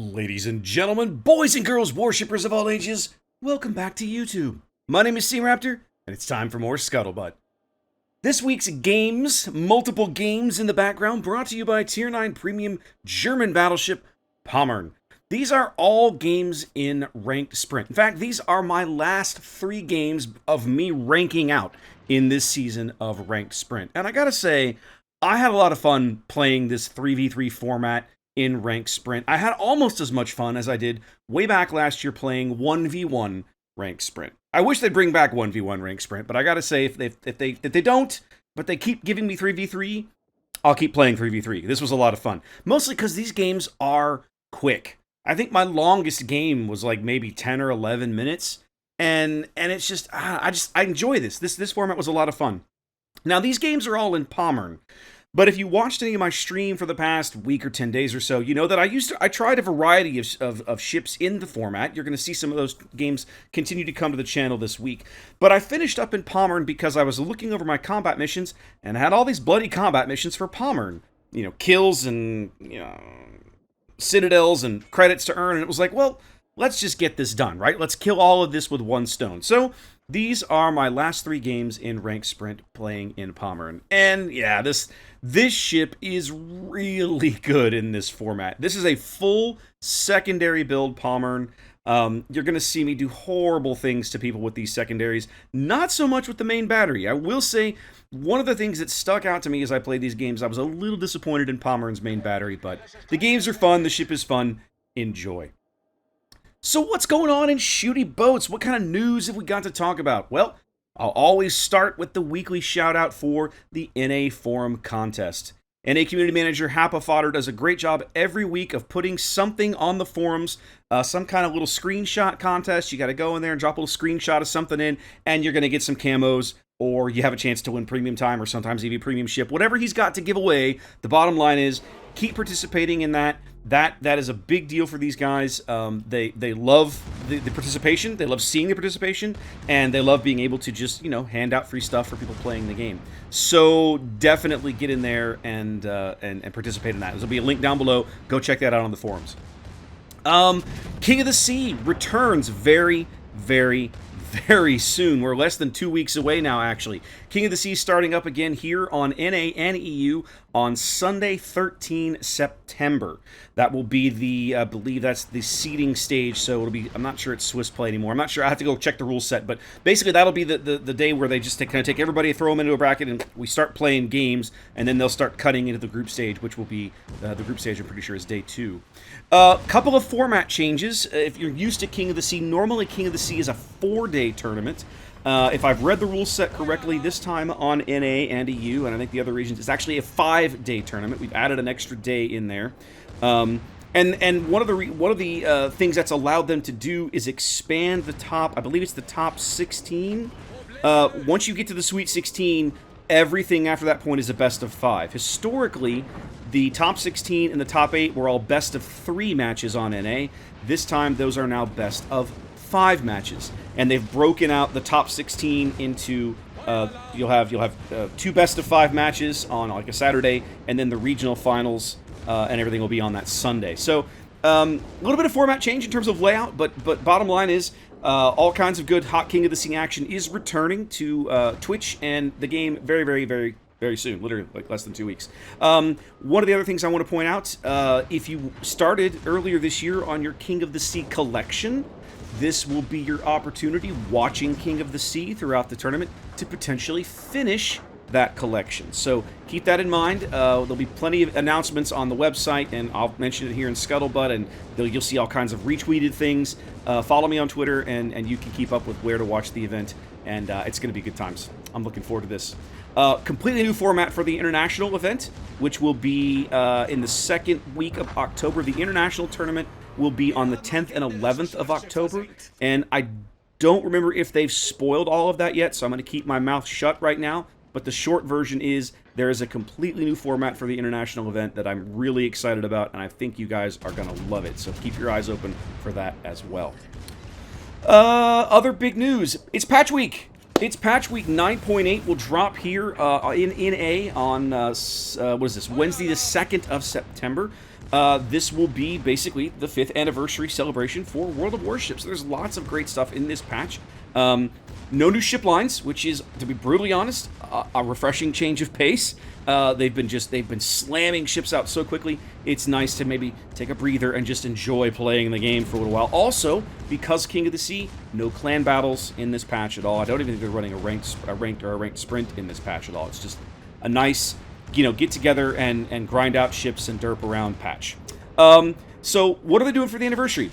Ladies and gentlemen, boys and girls, worshippers of all ages, welcome back to YouTube. My name is SeaRaptor, and it's time for more Scuttlebutt. This week's games, multiple games in the background, brought to you by Tier 9 Premium German battleship, Pommern. These are all games in ranked sprint. In fact, these are my last 3 games of me ranking out in this season of ranked sprint. And I gotta say, I had a lot of fun playing this 3v3 format in ranked sprint. I had almost as much fun as I did way back last year playing 1v1 ranked sprint. I wish they'd bring back 1v1 ranked sprint, but I gotta say, if they don't, but they keep giving me 3v3, I'll keep playing 3v3. This was a lot of fun. Mostly because these games are quick. I think my longest game was like maybe 10 or 11 minutes, and it's just, I enjoy this. This format was a lot of fun. Now, these games are all in Pommern. But if you watched any of my stream for the past week or 10 days or so, you know that I tried a variety of ships in the format. You're going to see some of those games continue to come to the channel this week. But I finished up in Pommern because I was looking over my combat missions and had all these bloody combat missions for Pommern. You know, kills and, you know, citadels and credits to earn. And it was like, well, let's just get this done, right? Let's kill all of this with one stone. So these are my last 3 games in ranked sprint playing in Pommern. And yeah, this ship is really good in this format. This is a full secondary build Pommern. You're going to see me do horrible things to people with these secondaries. Not so much with the main battery. I will say, one of the things that stuck out to me as I played these games, I was a little disappointed in Pommern's main battery, but the games are fun, the ship is fun. Enjoy. So what's going on in shooty boats? What kind of news have we got to talk about? Well, I'll always start with the weekly shout out for the NA Forum contest. NA Community Manager Happa Fodder does a great job every week of putting something on the forums, some kind of little screenshot contest. You got to go in there and drop a little screenshot of something in, and you're going to get some camos, or you have a chance to win premium time, or sometimes even premium ship. Whatever he's got to give away, the bottom line is keep participating in that. That is a big deal for these guys. They love the participation. They love seeing the participation, and they love being able to just, you know, hand out free stuff for people playing the game. So definitely get in there and participate in that. There'll be a link down below. Go check that out on the forums. King of the Sea returns very, very, very soon. We're less than 2 weeks away now, actually. King of the Sea starting up again here on NA and EU on Sunday, 13 September. That will be the, I believe that's the seeding stage, so it'll be, I'm not sure it's Swiss play anymore. I'm not sure, I have to go check the rule set, but basically that'll be the day where they just kind of take everybody, throw them into a bracket, and we start playing games, and then they'll start cutting into the group stage, which will be, the group stage I'm pretty sure is day 2. Couple of format changes. If you're used to King of the Sea, normally King of the Sea is a 4-day tournament. If I've read the rule set correctly, this time on NA and EU, and I think the other regions, it's actually a 5-day tournament. We've added an extra day in there. And one of the things that's allowed them to do is expand the top, I believe it's the top 16. Once you get to the Sweet 16, everything after that point is a best of 5. Historically, the top 16 and the top 8 were all best of 3 matches on NA. This time, those are now best of 5 matches, and they've broken out the top 16 into you'll have 2 best of 5 matches on like a Saturday, and then the regional finals and everything will be on that Sunday. So a little bit of format change in terms of layout, but bottom line is all kinds of good hot King of the Sea action is returning to Twitch and the game very, very, very, very soon, literally like less than 2 weeks. One of the other things I want to point out, if you started earlier this year on your King of the Sea collection, this will be your opportunity, watching King of the Sea throughout the tournament, to potentially finish that collection. So keep that in mind. There'll be plenty of announcements on the website, and I'll mention it here in Scuttlebutt, and you'll see all kinds of retweeted things. Follow me on Twitter, and you can keep up with where to watch the event, and it's going to be good times. I'm looking forward to this. Completely new format for the international event, which will be in the 2nd week of October. The international tournament will be on the 10th and 11th of October, and I don't remember if they've spoiled all of that yet, so I'm going to keep my mouth shut right now. But the short version is there is a completely new format for the international event that I'm really excited about, and I think you guys are going to love it. So keep your eyes open for that as well. Other big news. It's patch week. It's patch week 9.8 will drop here in NA on, what is this, Wednesday the 2nd of September. this will be basically the 5th anniversary celebration for World of Warships. There's lots of great stuff in this patch. No new ship lines, which is, to be brutally honest, a refreshing change of pace. They've been slamming ships out so quickly. It's nice to maybe take a breather and just enjoy playing the game for a little while. Also, because King of the Sea, no clan battles in this patch at all. I don't even think they're running a ranked sprint in this patch at all. It's just a nice, get together and grind out ships and derp around patch. So what are they doing for the anniversary?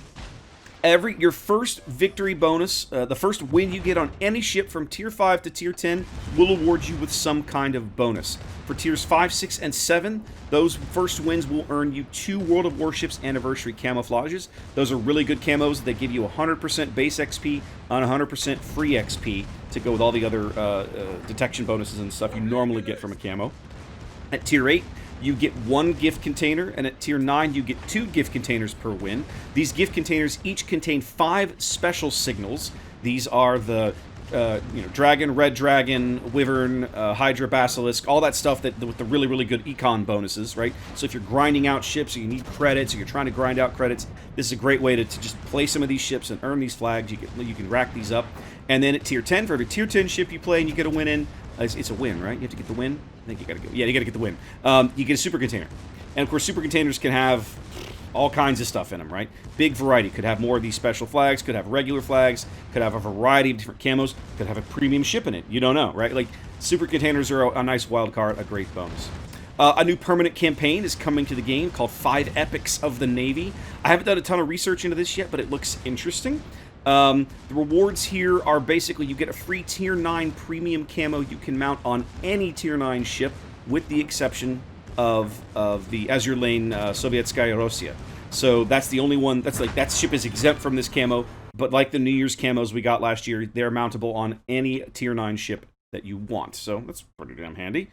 Your first victory bonus, the first win you get on any ship from Tier 5 to Tier 10 will award you with some kind of bonus. For Tiers 5, 6, and 7, those first wins will earn you 2 World of Warships Anniversary camouflages. Those are really good camos that give you 100% base XP on 100% free XP to go with all the other detection bonuses and stuff you normally get from a camo. At Tier 8, you get 1 gift container, and at Tier 9, you get 2 gift containers per win. These gift containers each contain 5 special signals. These are the Dragon, Red Dragon, Wyvern, Hydra, Basilisk, all that stuff with the really, really good econ bonuses, right? So if you're grinding out ships, or you need credits, or you're trying to grind out credits, this is a great way to just play some of these ships and earn these flags. You can rack these up. And then at Tier 10, for every Tier 10 ship you play and you get a win in, it's a win, right? You have to get the win. I think you gotta go. Yeah, you gotta get the win. You get a super container, and of course, super containers can have all kinds of stuff in them, right? Big variety. Could have more of these special flags. Could have regular flags. Could have a variety of different camos. Could have a premium ship in it. You don't know, right? Like super containers are a nice wild card, a great bonus. A new permanent campaign is coming to the game called 5 Epics of the Navy. I haven't done a ton of research into this yet, but it looks interesting. The rewards here are basically you get a free Tier 9 premium camo you can mount on any Tier 9 ship, with the exception of the Azure Lane Sovietskaya Rossiya. So that's the only one, that ship is exempt from this camo, but like the New Year's camos we got last year, they're mountable on any Tier 9 ship that you want. So that's pretty damn handy.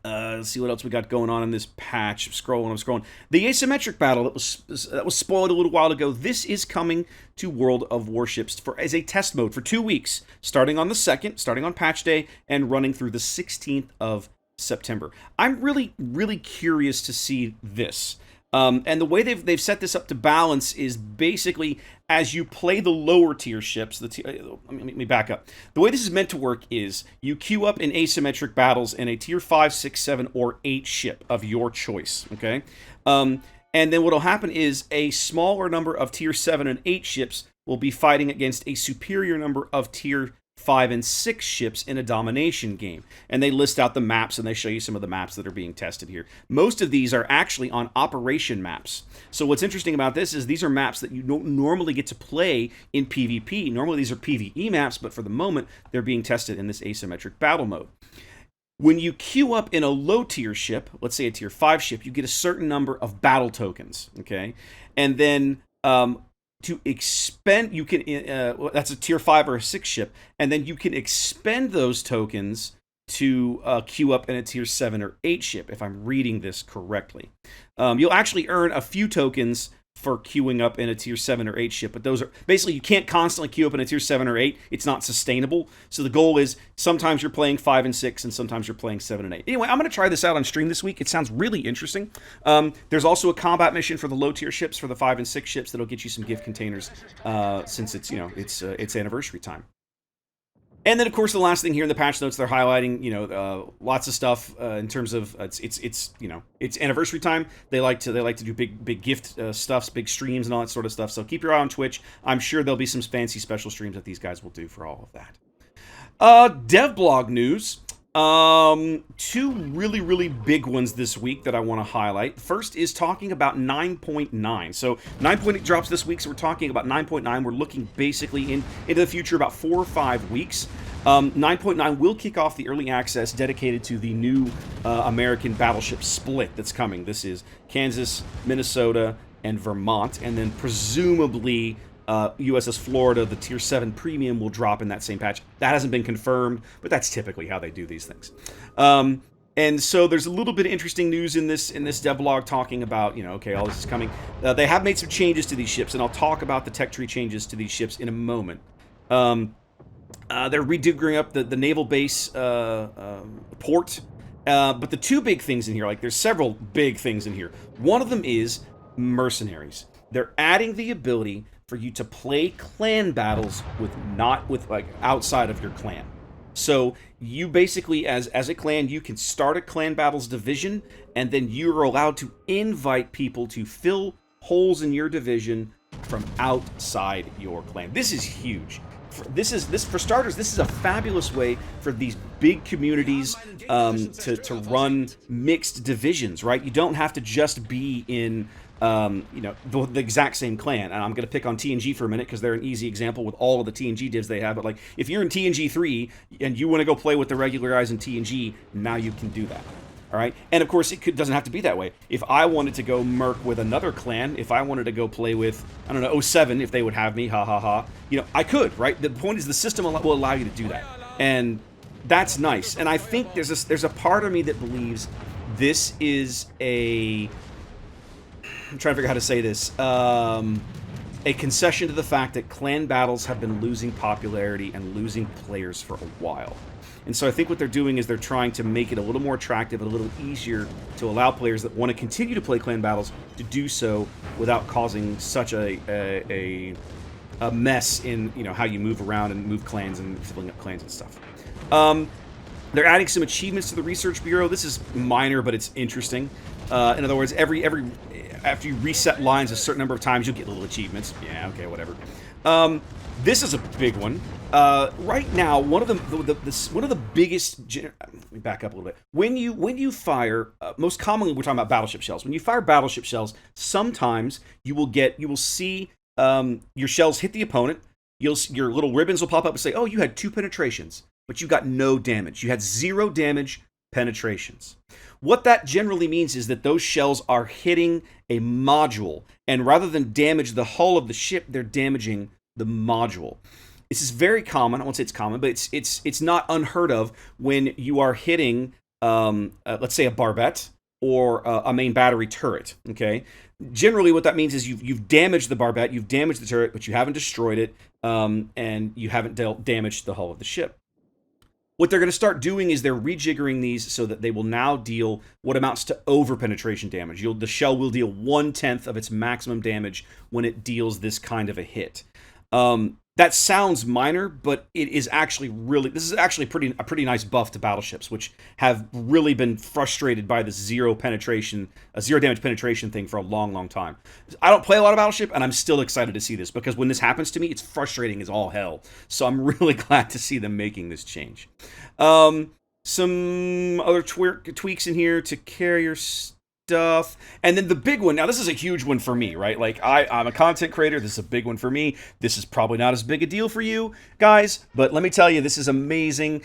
Let's see what else we got going on in this patch. I'm scrolling. The asymmetric battle that was spoiled a little while ago. This is coming to World of Warships as a test mode for 2 weeks, starting on the 2nd, starting on patch day, and running through the 16th of September. I'm really, really curious to see this. And the way they've set this up to balance is basically as you play the lower tier ships. Let me back up. The way this is meant to work is you queue up in asymmetric battles in a Tier 5, 6, 7, or 8 ship of your choice. Okay, and then what'll happen is a smaller number of Tier 7 and 8 ships will be fighting against a superior number of Tier 5 and 6 ships in a domination game. And they list out the maps, and they show you some of the maps that are being tested here. Most of these are actually on operation maps. So what's interesting about this is these are maps that you don't normally get to play in PvP. Normally these are PvE maps, but for the moment, they're being tested in this asymmetric battle mode. When you queue up in a low tier ship, let's say a Tier 5 ship, you get a certain number of battle tokens, okay? And then to expend, you can, that's a Tier 5 or a 6 ship, and then you can expend those tokens to queue up in a Tier 7 or 8 ship, if I'm reading this correctly. You'll actually earn a few tokens for queuing up in a Tier 7 or 8 ship, but those are, basically you can't constantly queue up in a Tier 7 or 8, it's not sustainable, so the goal is sometimes you're playing 5 and 6, and sometimes you're playing 7 and 8. Anyway, I'm going to try this out on stream this week. It sounds really interesting. There's also a combat mission for the low tier ships, for the 5 and 6 ships, that'll get you some gift containers, since it's, it's anniversary time. And then, of course, the last thing here in the patch notes, they're highlighting, lots of stuff in terms of it's anniversary time. They like to do big gift stuffs, big streams, and all that sort of stuff. So keep your eye on Twitch. I'm sure there'll be some fancy special streams that these guys will do for all of that. Devblog news. 2 really, really big ones this week that I want to highlight. The first is talking about 9.9. So 9.8 drops this week, so we're talking about 9.9. We're looking basically into the future about 4 or 5 weeks. 9.9 will kick off the early access dedicated to the new American battleship split that's coming. This is Kansas, Minnesota, and Vermont, and then presumably USS Florida, the Tier 7 Premium, will drop in that same patch. That hasn't been confirmed, but that's typically how they do these things. And so there's a little bit of interesting news in this devlog talking about, okay, all this is coming. They have made some changes to these ships, and I'll talk about the tech tree changes to these ships in a moment. They're rejiggering up the naval base port. But the two big things in here, like there's several big things in here. One of them is mercenaries. They're adding the ability for you to play clan battles with like outside of your clan. So you basically, as a clan, you can start a clan battles division, and then you're allowed to invite people to fill holes in your division from outside your clan. This is huge. For starters, this is a fabulous way for these big communities to run mixed divisions, right? You don't have to just be in the exact same clan. And I'm going to pick on TNG for a minute because they're an easy example with all of the TNG divs they have. But like, if you're in TNG 3 and you want to go play with the regular guys in TNG, now you can do that. All right, and of course it doesn't have to be that way. If I wanted to go merc with another clan, if I wanted to go play with, I don't know, 07, if they would have me, ha ha ha, I could, right? The point is the system will allow you to do that, and that's nice. And I think there's a part of me that believes this is I'm trying to figure out how to say this, a concession to the fact that clan battles have been losing popularity and losing players for a while. And so I think what they're doing is they're trying to make it a little more attractive and a little easier to allow players that want to continue to play clan battles to do so without causing such a mess in how you move around and move clans and filling up clans and stuff. They're adding some achievements to the Research Bureau. This is minor, but it's interesting. In other words, every after you reset lines a certain number of times, you'll get little achievements. Yeah, okay, whatever. This is a big one. Right now, one of the biggest. Let me back up a little bit. When you fire, most commonly we're talking about battleship shells. When you fire battleship shells, sometimes you will see your shells hit the opponent. Your little ribbons will pop up and say, "Oh, you had 2 penetrations, but you got no damage. You had 0 damage penetrations." What that generally means is that those shells are hitting a module, and rather than damage the hull of the ship, they're damaging the module. This is very common. I won't say it's common, but it's not unheard of when you are hitting, let's say, a barbette or a main battery turret. Okay, generally what that means is you've damaged the barbette, you've damaged the turret, but you haven't destroyed it, and you haven't damaged the hull of the ship. What they're going to start doing is they're rejiggering these so that they will now deal what amounts to over-penetration damage. The shell will deal 1/10 of its maximum damage when it deals this kind of a hit. That sounds minor, but it is actually this is actually a pretty nice buff to battleships, which have really been frustrated by this zero damage penetration thing for a long, long time. I don't play a lot of Battleship, and I'm still excited to see this, because when this happens to me, it's frustrating as all hell. So I'm really glad to see them making this change. Some other tweaks in here to carrier stuff. And then the big one, now this is a huge one for me, right? Like, I'm a content creator, this is a big one for me. This is probably not as big a deal for you guys, but let me tell you, this is amazing.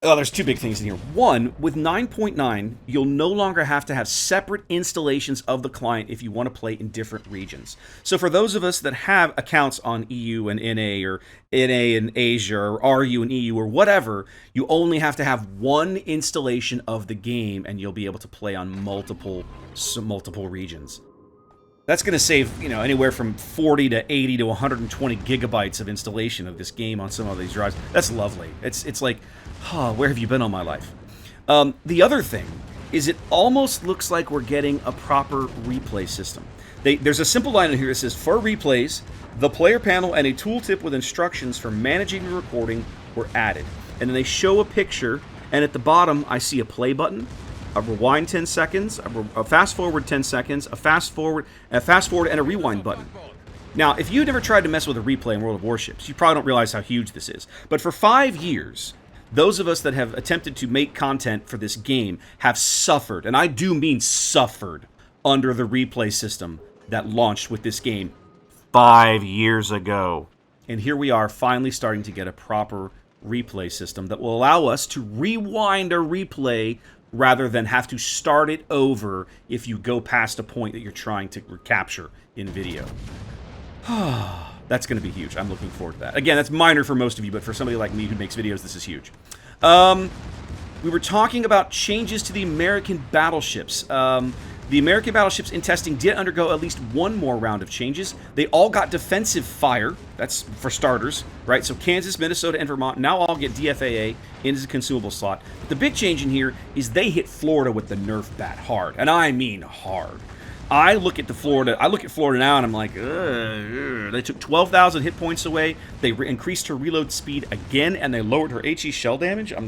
Oh, there's 2 big things in here. One, with 9.9, you'll no longer have to have separate installations of the client if you want to play in different regions. So for those of us that have accounts on EU and NA, or NA and Asia, or RU and EU, or whatever, you only have to have one installation of the game, and you'll be able to play on multiple regions. That's going to save, anywhere from 40 to 80 to 120 gigabytes of installation of this game on some of these drives. That's lovely. It's like, where have you been all my life? The other thing is it almost looks like we're getting a proper replay system. There's a simple line in here that says, for replays, the player panel and a tooltip with instructions for managing the recording were added. And then they show a picture, and at the bottom I see a play button, a rewind 10 seconds, a fast forward 10 seconds, a fast forward, and a rewind button. Now, if you've never tried to mess with a replay in World of Warships, you probably don't realize how huge this is. But for 5 years, those of us that have attempted to make content for this game have suffered, and I do mean suffered, under the replay system that launched with this game 5 years ago. And here we are finally starting to get a proper replay system that will allow us to rewind a replay rather than have to start it over if you go past a point that you're trying to capture in video. That's going to be huge. I'm looking forward to that. Again, that's minor for most of you, but for somebody like me who makes videos, this is huge. We were talking about changes to the American battleships. The American battleships in testing did undergo at least one more round of changes. They all got defensive fire. That's for starters, right? So Kansas, Minnesota, and Vermont now all get DFAA into the consumable slot. But the big change in here is they hit Florida with the Nerf bat hard, and I mean hard. I look at Florida now and I'm like, ugh. They took 12,000 hit points away. They increased her reload speed again, and they lowered her HE shell damage. I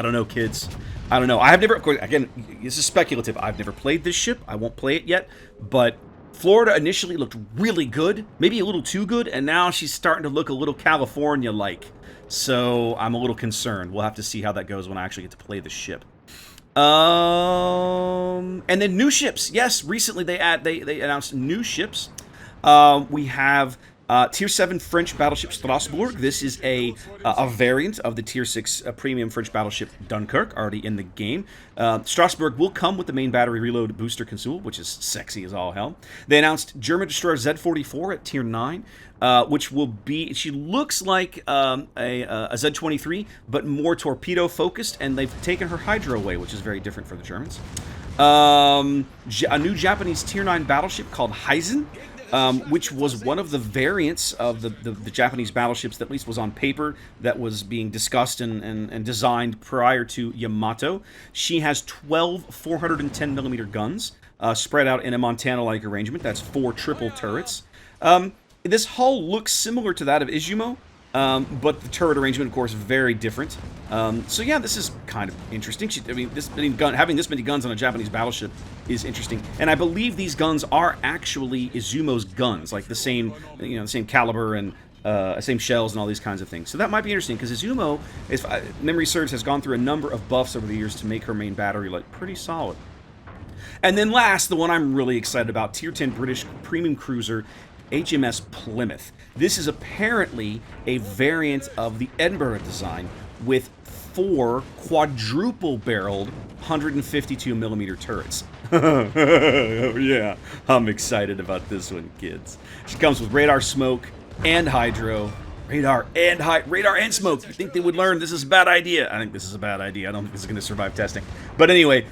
don't know, kids. I don't know. I have never, of course, again, this is speculative. I've never played this ship. I won't play it yet. But Florida initially looked really good, maybe a little too good, and now she's starting to look a little California-like. So I'm a little concerned. We'll have to see how that goes when I actually get to play the ship. And then new ships. Yes, recently they announced new ships. We have Tier 7 French battleship Strasbourg. This is a variant of the Tier 6 premium French battleship Dunkirk, already in the game. Strasbourg will come with the main battery reload booster consumable, which is sexy as all hell. They announced German destroyer Z-44 at Tier 9, which will be, she looks like a Z-23, but more torpedo-focused, and they've taken her Hydra away, which is very different for the Germans. A new Japanese Tier 9 battleship called Heisen, which was one of the variants of the Japanese battleships that at least was on paper that was being discussed and designed prior to Yamato. She has 12 410mm guns spread out in a Montana-like arrangement. That's 4 triple turrets. This hull looks similar to that of Izumo, but the turret arrangement, of course, very different. So yeah, this is kind of interesting. Having this many guns on a Japanese battleship is interesting, and I believe these guns are actually Izumo's guns, like the same, the same caliber and same shells and all these kinds of things. So that might be interesting because Izumo, if memory serves, has gone through a number of buffs over the years to make her main battery pretty solid. And then last, the one I'm really excited about, Tier 10 British premium cruiser HMS Plymouth. This is apparently a variant of the Edinburgh design with 4 quadruple-barreled 152mm turrets. Oh yeah, I'm excited about this one, kids. She comes with radar, smoke, and hydro. Radar and smoke. You think they would learn this is a bad idea? I think this is a bad idea. I don't think this is going to survive testing. But anyway,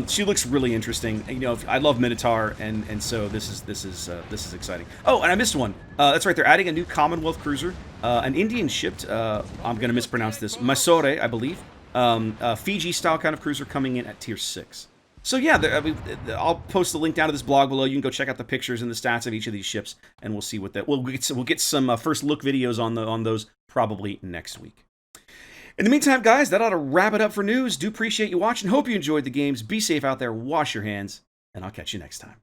she looks really interesting. I love Minotaur, and so this is exciting. Oh, and I missed one. That's right. They're adding a new Commonwealth cruiser, an Indian shipped. I'm going to mispronounce this. Masore, I believe. Fiji style kind of cruiser coming in at Tier 6. So yeah, I'll post the link down to this blog below. You can go check out the pictures and the stats of each of these ships, and we'll see what that. We'll get some first look videos on those probably next week. In the meantime, guys, that ought to wrap it up for news. Do appreciate you watching. Hope you enjoyed the games. Be safe out there. Wash your hands, and I'll catch you next time.